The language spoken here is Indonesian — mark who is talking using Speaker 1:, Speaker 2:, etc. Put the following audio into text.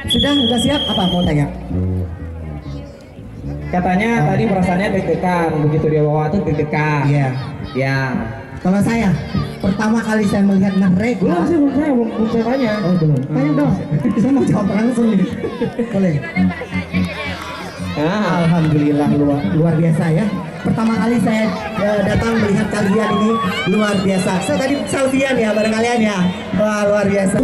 Speaker 1: Sudah siap? Apa mau tanya?
Speaker 2: Katanya tadi perasaannya deg-degan, begitu dia bawa tuh deg-degan.
Speaker 1: Iya.
Speaker 2: Ya.
Speaker 1: Kalau saya pertama kali saya melihat mereka.
Speaker 2: Belum saya tanya.
Speaker 1: Oh belum. Tanya dong. Saya mau jawab langsung nih. Boleh. Alhamdulillah luar biasa ya. Pertama kali saya datang melihat kalian ini luar biasa. Saya tadi selfiean ya bareng kalian ya. Wah luar biasa.